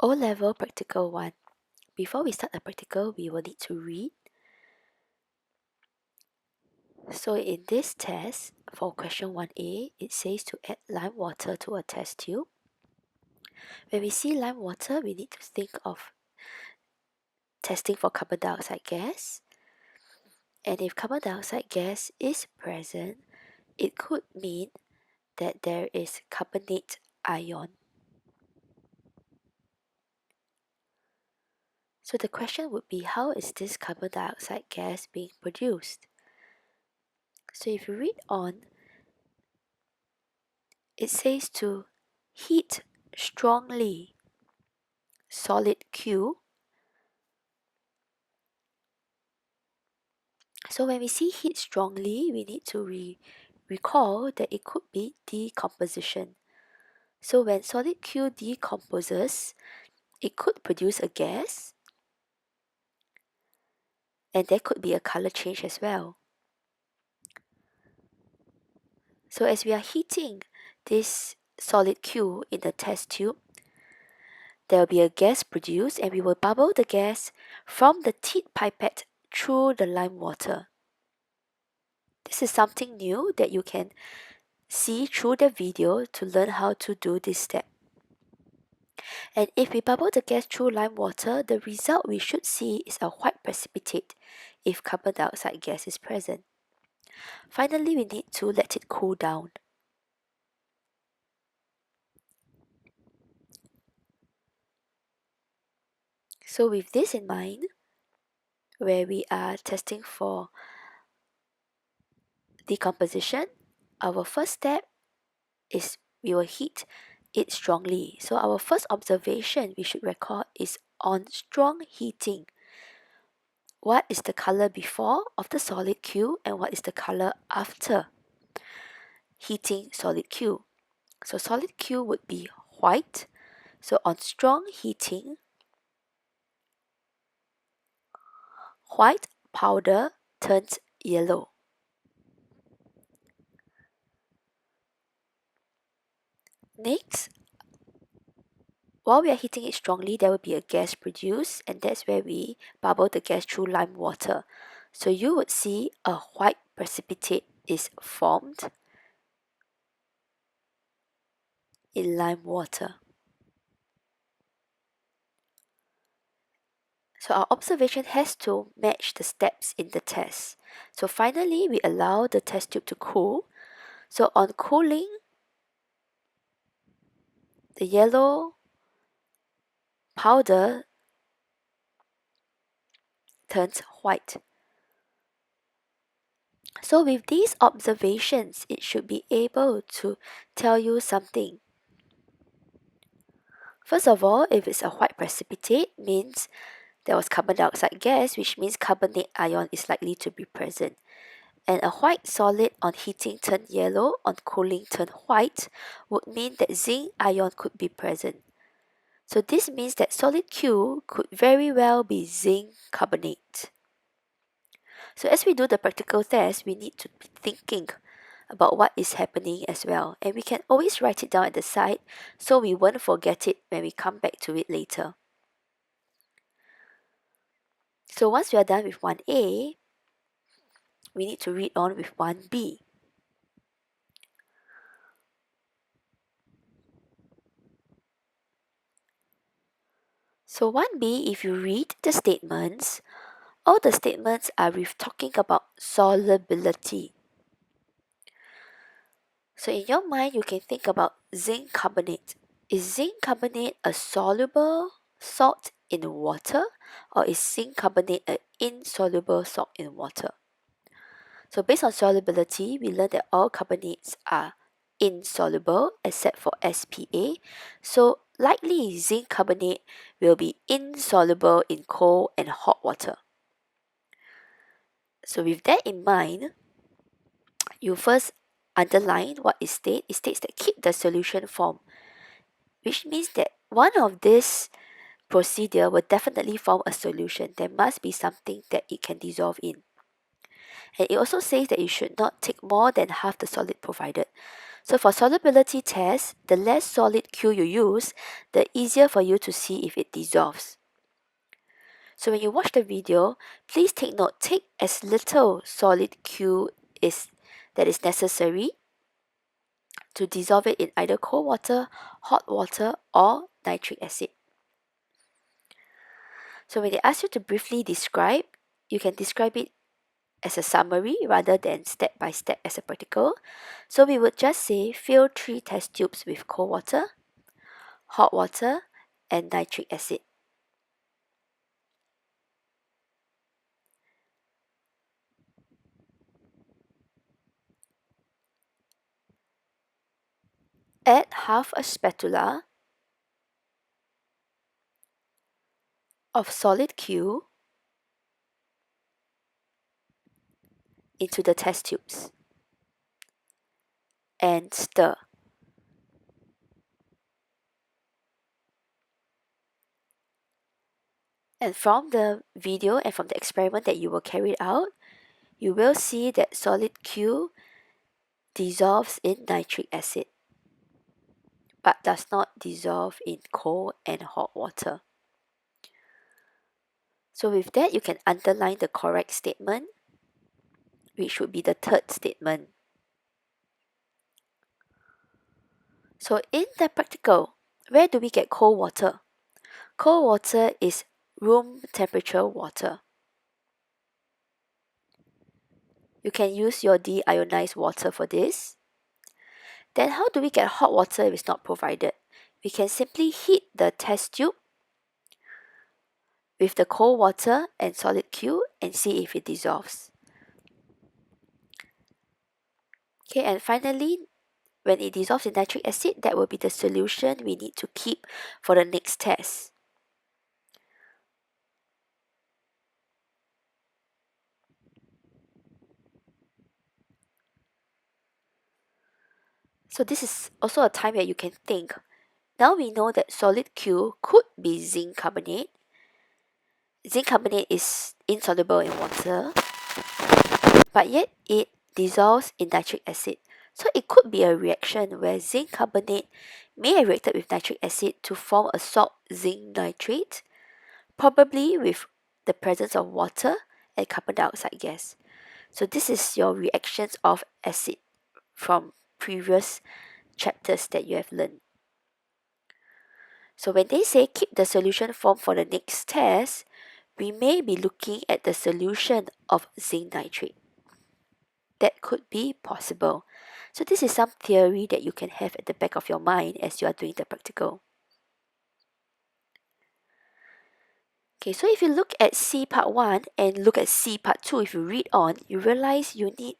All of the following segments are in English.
O-Level Practical 1. Before we start the practical, we will need to read. So in this test, for question 1A, it says to add lime water to a test tube. When we see lime water, we need to think of testing for carbon dioxide gas. And if carbon dioxide gas is present, it could mean that there is carbonate ion. So the question would be, how is this carbon dioxide gas being produced? So if you read on, it says to heat strongly solid Q. So when we see heat strongly, we need to recall that it could be decomposition. So when solid Q decomposes, it could produce a gas, and there could be a color change as well. So as we are heating this solid Q in the test tube, there will be a gas produced, and we will bubble the gas from the teat pipette through the lime water. This is something new that you can see through the video to learn how to do this step. And if we bubble the gas through lime water, the result we should see is a white precipitate if carbon dioxide gas is present. Finally, we need to let it cool down. So with this in mind, where we are testing for decomposition, our first step is we will heat it strongly. So our first observation we should record is on strong heating. What is the color before of the solid Q and what is the color after heating solid Q? So solid Q would be white. So on strong heating, white powder turns yellow. Next, while we are heating it strongly, there will be a gas produced, and that's where we bubble the gas through lime water. So you would see a white precipitate is formed in lime water. So our observation has to match the steps in the test. So finally, we allow the test tube to cool. So on cooling, the yellow powder turns white. So with these observations, it should be able to tell you something. First of all, if it's a white precipitate, means there was carbon dioxide gas, which means carbonate ion is likely to be present. And a white solid on heating turn yellow, on cooling turn white, would mean that zinc ion could be present. So this means that solid Q could very well be zinc carbonate. So as we do the practical test, we need to be thinking about what is happening as well. And we can always write it down at the side so we won't forget it when we come back to it later. So once we are done with 1A, we need to read on with 1B. So 1B, if you read the statements, all the statements are talking about solubility. So in your mind, you can think about zinc carbonate. Is zinc carbonate a soluble salt in water, or is zinc carbonate an insoluble salt in water? So based on solubility, we learned that all carbonates are insoluble except for SPA. So likely zinc carbonate will be insoluble in cold and hot water. So with that in mind, you first underline what it states. It states that keep the solution form, which means that one of this procedure will definitely form a solution. There must be something that it can dissolve in. And it also says that you should not take more than half the solid provided. So for solubility tests, the less solid Q you use, the easier for you to see if it dissolves. So when you watch the video, please take note, take as little solid Q that is necessary to dissolve it in either cold water, hot water, or nitric acid. So when they ask you to briefly describe, you can describe it as a summary rather than step by step as a practical. So we would just say fill 3 test tubes with cold water, hot water, and nitric acid. Add half a spatula of solid Q into the test tubes and stir. And from the video and from the experiment that you will carry out, you will see that solid Q dissolves in nitric acid but does not dissolve in cold and hot water. So with that, you can underline the correct statement, which would be the third statement. So in the practical, where do we get cold water? Cold water is room temperature water. You can use your deionized water for this. Then how do we get hot water if it's not provided? We can simply heat the test tube with the cold water and solid Q and see if it dissolves. Okay, and finally, when it dissolves in nitric acid, that will be the solution we need to keep for the next test. So this is also a time where you can think. Now we know that solid Q could be zinc carbonate. Zinc carbonate is insoluble in water, but yet it dissolves in nitric acid. So it could be a reaction where zinc carbonate may have reacted with nitric acid to form a salt zinc nitrate, probably with the presence of water and carbon dioxide gas. So this is your reactions of acid from previous chapters that you have learned. So when they say keep the solution form for the next test, we may be looking at the solution of zinc nitrate. That could be possible. So this is some theory that you can have at the back of your mind as you are doing the practical. Okay, so if you look at C part 1 and look at C part 2, if you read on, you realize you need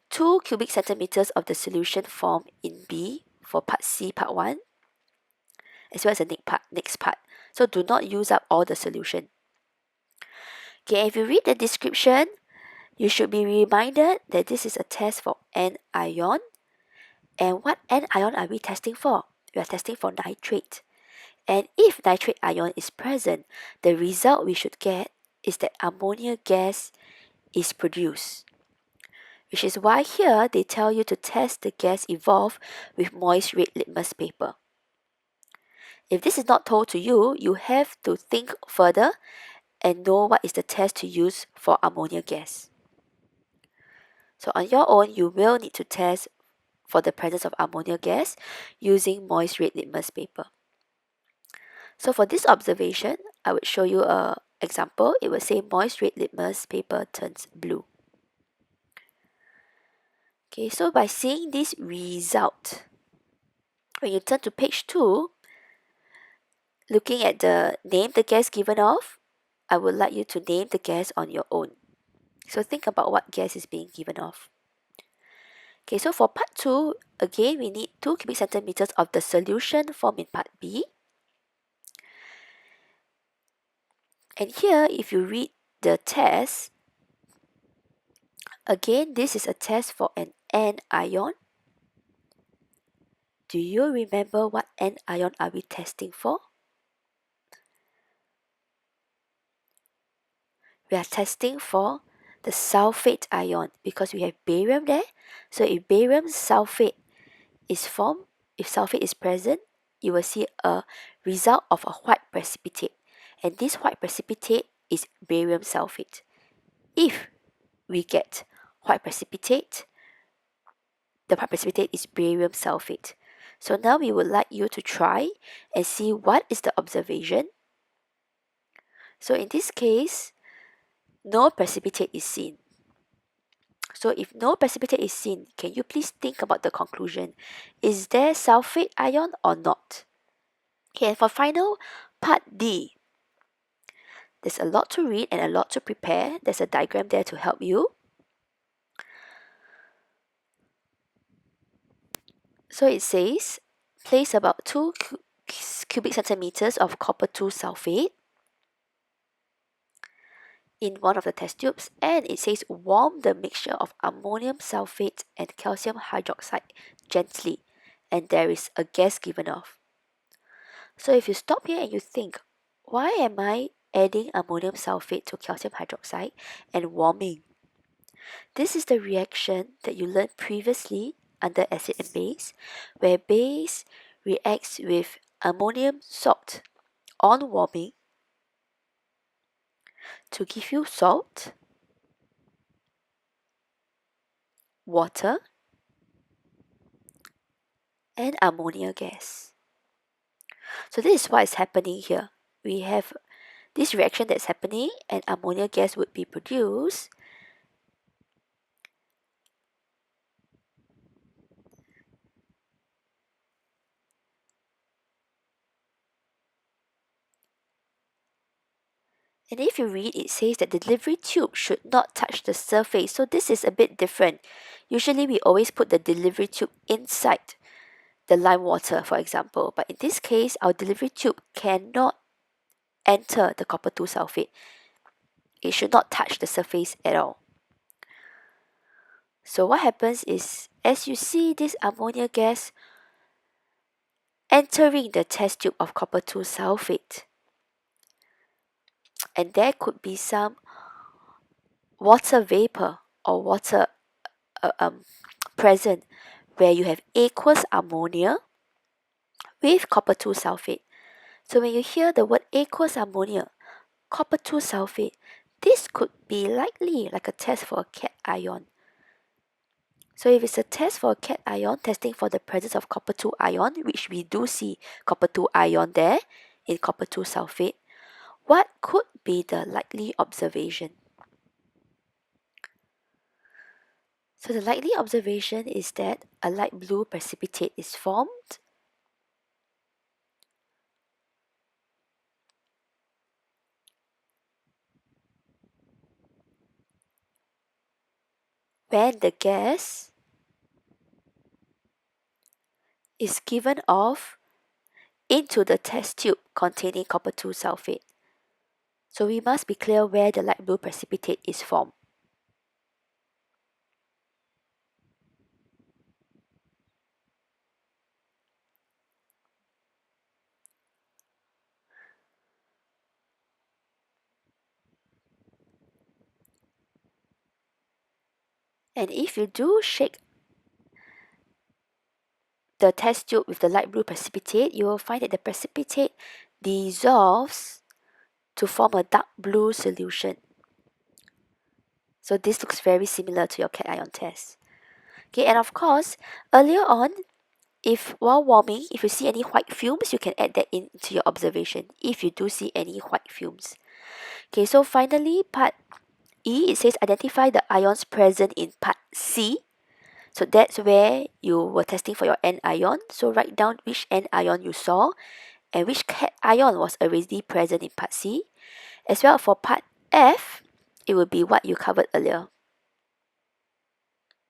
2 cubic centimeters of the solution formed in B for part C part 1, as well as the next part. So do not use up all the solution. Okay, if you read the description, you should be reminded that this is a test for anion. And what anion are we testing for? We are testing for nitrate. And if nitrate ion is present, the result we should get is that ammonia gas is produced. Which is why here they tell you to test the gas evolved with moist red litmus paper. If this is not told to you, you have to think further and know what is the test to use for ammonia gas. So on your own, you will need to test for the presence of ammonia gas using moist red litmus paper. So for this observation, I would show you an example. It would say moist red litmus paper turns blue. Okay, so by seeing this result, when you turn to page 2, looking at the name the gas given off, I would like you to name the gas on your own. So think about what gas is being given off. Okay, so for part 2, again, we need 2 cubic centimeters of the solution formed in part B. And here, if you read the test, again, this is a test for an anion. Do you remember what anion are we testing for? We are testing for the sulfate ion because we have barium there. So if barium sulfate is formed, if sulfate is present, you will see a result of a white precipitate. And this white precipitate is barium sulfate. If we get white precipitate, the white precipitate is barium sulfate. So now we would like you to try and see what is the observation. So in this case, no precipitate is seen. So if no precipitate is seen, can you please think about the conclusion? Is there sulfate ion or not? Okay, and for final part D, there's a lot to read and a lot to prepare. There's a diagram there to help you. So it says, place about 2 cubic centimeters of copper 2 sulfate in one of the test tubes, and it says warm the mixture of ammonium sulfate and calcium hydroxide gently, and there is a gas given off. So if you stop here and you think, why am I adding ammonium sulfate to calcium hydroxide and warming? This is the reaction that you learned previously under acid and base, where base reacts with ammonium salt on warming to give you salt, water, and ammonia gas. So this is what is happening here. We have this reaction that's happening and ammonia gas would be produced. And if you read, it says that the delivery tube should not touch the surface. So this is a bit different. Usually we always put the delivery tube inside the lime water, for example. But in this case, our delivery tube cannot enter the copper 2 sulfate. It should not touch the surface at all. So what happens is, as you see this ammonia gas entering the test tube of copper 2 sulfate, and there could be some water vapor or water present where you have aqueous ammonia with copper 2 sulfate. So when you hear the word aqueous ammonia, copper 2 sulfate, this could be likely like a test for a cation. So if it's a test for a cation, testing for the presence of copper 2 ion, which we do see copper 2 ion there in copper 2 sulfate, what could be the likely observation? So the likely observation is that a light blue precipitate is formed. When the gas is given off into the test tube containing copper 2 sulfate. So we must be clear where the light blue precipitate is formed. And if you do shake the test tube with the light blue precipitate, you will find that the precipitate dissolves to form a dark blue solution. So this looks very similar to your cation test. Okay, and of course, earlier on, if while warming, if you see any white fumes, you can add that into your observation if you do see any white fumes. Okay, so finally, part E, it says identify the ions present in part C. So that's where you were testing for your anion. So write down which anion you saw and which cation was already present in part C. As well for part F, it will be what you covered earlier.